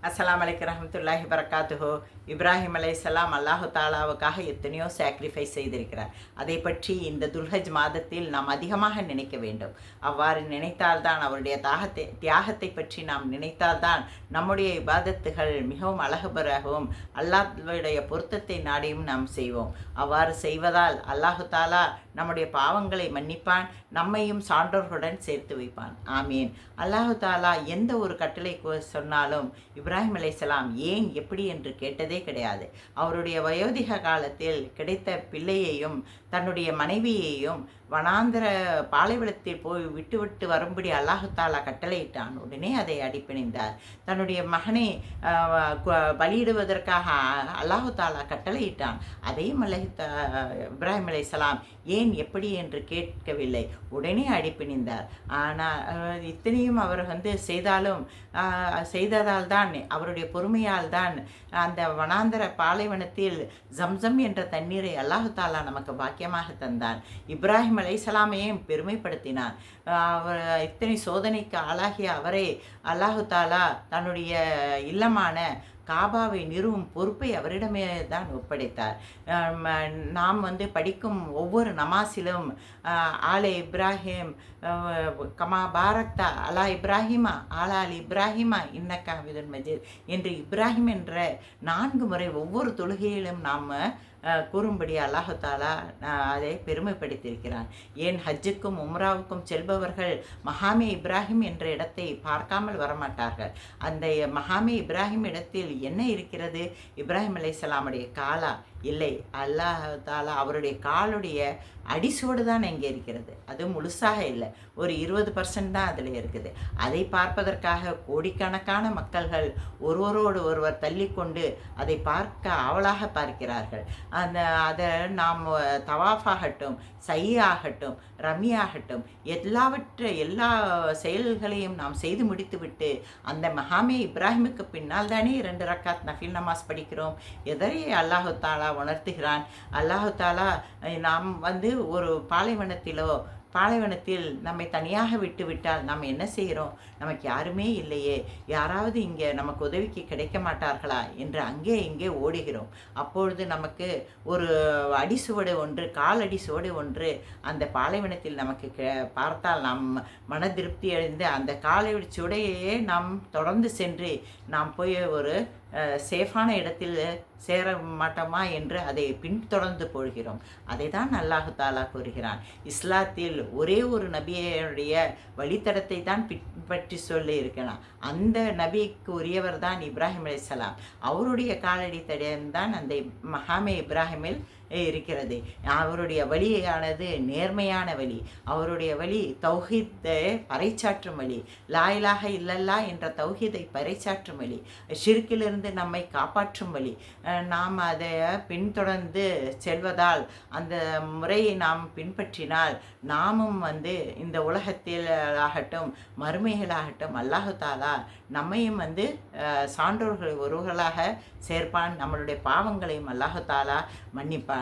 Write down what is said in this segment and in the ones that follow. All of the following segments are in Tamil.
அஸ்ஸலாமு அலைக்கும் ரஹ்மத்துல்லாஹி வரகாத்துஹு. இப்ராஹிம் அலைஹிஸ்ஸலாம் அல்லாஹு தாலாவுக்காக எத்தனையோ சாக்ரிஃபைஸ் செய்திருக்கிறார். அதை பற்றி இந்த துல்ஹஜ் மாதத்தில் நாம் அதிகமாக நினைக்க வேண்டும். அவ்வாறு நினைத்தால்தான் அவருடைய தியாகத்தை பற்றி நாம் நினைத்தால்தான் நம்முடைய இபாதத்துகள் மிகவும் அழகு பெறவும் அல்லாஹ்வுடைய பொருத்தத்தை நாடியும் நாம் செய்வோம். அவ்வாறு செய்வதால் அல்லாஹு தாலா நம்முடைய பாவங்களை மன்னிப்பான், நம்மையும் சான்றோர்களுடன் சேர்த்து வைப்பான். ஆமீன். அல்லாஹு தாலா எந்த ஒரு கட்டளை சொன்னாலும் இப்ராஹிம் அலைஹிஸ்ஸலாம் ஏன் எப்படி என்று கேட்டதே கிடையாது. அவருடைய வயோதிக காலத்தில் கிடைத்த பிள்ளையையும் தன்னுடைய மனைவியையும் வனாந்தர பாலைவனத்தில் போய் விட்டு வரும்படி அல்லாஹு தாலா கட்டளையிட்டான். உடனே அதை அடிப்பணிந்தார். தன்னுடைய மகனை பலியிடுவதற்காக அல்லாஹு தாலா கட்டளையிட்டான். அதையும் இப்ராஹிம் அலைஹிஸ்ஸலாம் ஏன் எப்படி என்று கேட்கவில்லை, உடனே அடிப்பணிந்தார். ஆனால் இத்தனையும் அவர் செய்ததால் தான், அவருடைய பொறுமையால் தான் அந்த வனாந்தர பாலைவனத்தில் ஜம்சம் என்ற தண்ணீரை அல்லாஹு தாலா நமக்கு பாக்கியமாக தந்தான். இப்ராஹிம் அலைஹிஸ்ஸலாமையும் பெருமைப்படுத்தினான். அவர் இத்தனை சோதனைக்கு ஆளாகிய அவரை அல்லாஹு தாலா தன்னுடைய இல்லமான காபாவை நிறுவும் பொறுப்பை அவரிடமே தான் ஒப்படைத்தார். நாம் படிக்கும் ஒவ்வொரு நமாஸிலும் ஆலே இப்ராஹிம் கமா பாரக்தா அலா இப்ராஹிமா ஆலா அலி இப்ராஹிமா இன்னக்கா ஹமீதுன் மஜீத் என்று இப்ராஹிம் என்ற 4 முறை ஒவ்வொரு தொழுகையிலும் நாம் கூறும்படி அல்லாஹு தாலா அதை பெருமைப்படுத்தியிருக்கிறான். ஏன் ஹஜ்ஜுக்கும் உம்ராவுக்கும் செல்பவர்கள் மகாமே இப்ராஹிம் என்ற இடத்தை பார்க்காமல் வரமாட்டார்கள். அந்த மகாமே இப்ராஹிம் இடத்தில் என்ன இருக்கிறது? இப்ராஹிம் அலைஹிஸ்ஸலாமுடைய காலா? இல்லை, அல்லாஹ் தாலா அவருடைய காலுடைய அடிசோடு தான் இங்கே இருக்கிறது. அது முழுசாக இல்லை, ஒரு 20% தான் அதில் இருக்குது. அதை பார்ப்பதற்காக கோடிக்கணக்கான மக்கள்கள் ஒருவரோடு ஒருவர் தள்ளிக்கொண்டு அதை பார்க்க ஆவலாக பார்க்கிறார்கள். அதை நாம் தவாஃபாகட்டும், சையாகட்டும், ரமியாகட்டும், எல்லா செயல்களையும் நாம் செய்து முடித்துவிட்டு அந்த மகாமே இப்ராஹிமுக்கு பின்னால் தானே 2 ரக்காத் நஃபில் நமாஸ் படிக்கிறோம். எதை அல்லாஹு தாலா உணர்த்துகிறான்? அல்லாஹு தாலா நாம் ஒரு பாலைவனத்தில் நம்மை தனியாக விட்டு விட்டால் நாம் என்ன செய்கிறோம்? நமக்கு யாருமே இல்லையே, யாராவது இங்கே நமக்கு உதவிக்கு கிடைக்க மாட்டார்களா என்று அங்கே இங்கே ஓடுகிறோம். அப்பொழுது நமக்கு ஒரு அடிசுவடு ஒன்று, கால் அடிசுவடு ஒன்று அந்த பாலைவனத்தில் நமக்கு பார்த்தால் நாம் மன திருப்தி அடைந்து அந்த காலடிச்சுவடையே நாம் தொடர்ந்து சென்று நாம் போய் ஒரு சேஃபான இடத்தில் சேர மாட்டோமா என்று அதை பின்தொடர்ந்து போகிறோம். அதை தான் அல்லாஹு தாலா கூறுகிறான். இஸ்லாத்தில் ஒரே ஒரு நபியுடைய வழித்தடத்தை தான் பின்பற்றி சொல்லி இருக்கிறான். அந்த நபிக்கு உரியவர் தான் இப்ராஹிம் அலைஹிஸ்ஸலாம். அவருடைய காலடி தடயம்தான் அந்த மகாமே இப்ராஹிமில் இருக்கிறது. அவருடைய வழியானது நேர்மையான வழி. அவருடைய வழி தௌஹீத்தை பறைச்சாற்றும் வழி. லா இலாஹ இல்லல்லா என்ற தௌஹீதை பறைச்சாற்றும் வழி. ஷிர்கிலிருந்து நம்மை காப்பாற்றும் வழி. நாம் அதை பின்தொடர்ந்து செல்வதால், அந்த முறையை நாம் பின்பற்றினால் நாமும் இந்த உலகத்தில் ஆகட்டும் மறுமைகளாகட்டும் அல்லாஹு தாலா நம்மையும் சான்றோர்கள் ஒருவர்களாக சேர்ப்பான். நம்மளுடைய பாவங்களையும் அல்லாஹு தாலா மன்னிப்பான்.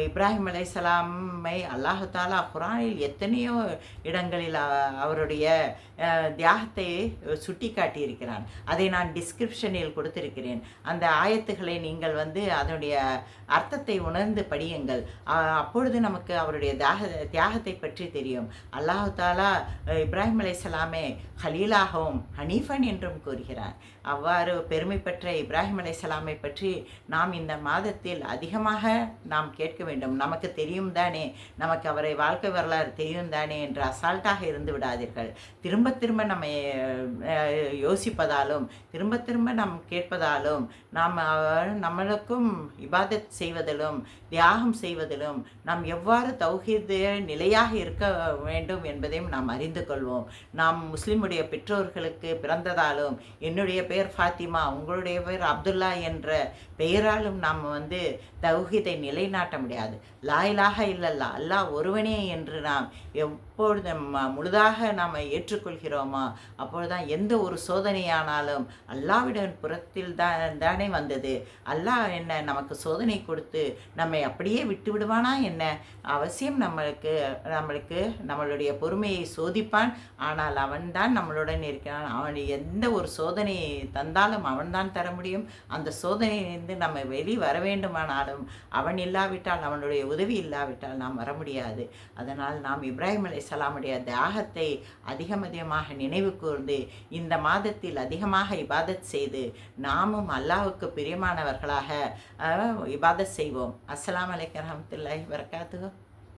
இப்ராஹிம் அலைஹிஸ்ஸலாமை அல்லாஹு தாலா குர்ஆனில் எத்தனையோ இடங்களில் அவருடைய தியாகத்தை சுட்டி காட்டியிருக்கிறான். அதை நான் டிஸ்கிரிப்ஷனில் கொடுத்திருக்கிறேன். அந்த ஆயத்துக்களை நீங்கள் அதனுடைய அர்த்தத்தை உணர்ந்து படியுங்கள். அப்பொழுது நமக்கு அவருடைய தியாகத்தை பற்றி தெரியும். அல்லாஹு தாலா இப்ராஹிம் அலைஹிஸ்ஸலாமை ஹலீலாகவும் ஹனீஃபன் என்றும் கூறுகிறான். அவ்வாறு பெருமை பெற்ற இப்ராஹிம் அலைஹிஸ்ஸலாமை பற்றி நாம் இந்த மாதத்தில் அதிகமாக நாம் கேட்க வேண்டும். நமக்கு தெரியும் தானே, நமக்கு அவரை வாழ்க்கை வரலாறு தெரியும் தானே என்று அசால்ட்டாக இருந்து விடாதீர்கள். திரும்ப நம்ம யோசிப்பதாலும் திரும்ப நாம் கேட்பதாலும் நாம் நம்மளுக்கும் இபாதத் செய்வதிலும் தியாகம் செய்வதிலும் நாம் எவ்வாறு தௌஹீது நிலையாக இருக்க வேண்டும் என்பதையும் நாம் அறிந்து கொள்வோம். நாம் முஸ்லிமுடைய பெற்றோர்களுக்கு பிறந்ததாலும், என்னுடைய பெயர் ஃபாத்திமா, உங்களுடைய பெயர் அப்துல்லா என்ற பெயராலும் நாம் தௌஹீதை நிலைநாட்ட முடியாது. லா இலாஹ இல்லல்லா அல்லாஹ் ஒருவனே என்று நாம் எப்பொழுது முழுதாக நாம் ஏற்றுக்கொள்கிறோமோ அப்பொழுதுதான் எந்த ஒரு சோதனையானாலும் அல்லாஹ்வின் புறத்தில் தானே வந்தது. அல்லாஹ் என்ன நமக்கு சோதனை கொடுத்து நம்மை அப்படியே விட்டு விடுவானா என்ன? அவசியம் நம்மளுக்கு நம்மளுடைய பொறுமையை சோதிப்பான். ஆனால் அவன்தான் நம்மளுடன் இருக்கிறான். அவன் எந்த ஒரு சோதனை தந்தாலும் அவன்தான் தர முடியும். அந்த சோதனையிலிருந்து நம்ம வர வேண்டுமானாலும் அவன் இல்லாவிட்டால், அவனுடைய உதவி இல்லாவிட்டால் நாம் வர முடியாது. அதனால் நாம் இப்ராஹிம் அலைஹிஸ்ஸலாமுடைய தியாகத்தை அதிகமாக நினைவு கூர்ந்து இந்த மாதத்தில் அதிகமாக இபாதத் செய்து நாமும் அல்லாஹ்வுக்கு பிரியமானவர்களாக இபாதத் செய்வோம். அஸ்ஸலாமு அலைக்கும் வரஹ்மத்துல்லாஹி வபரகாத்துஹு.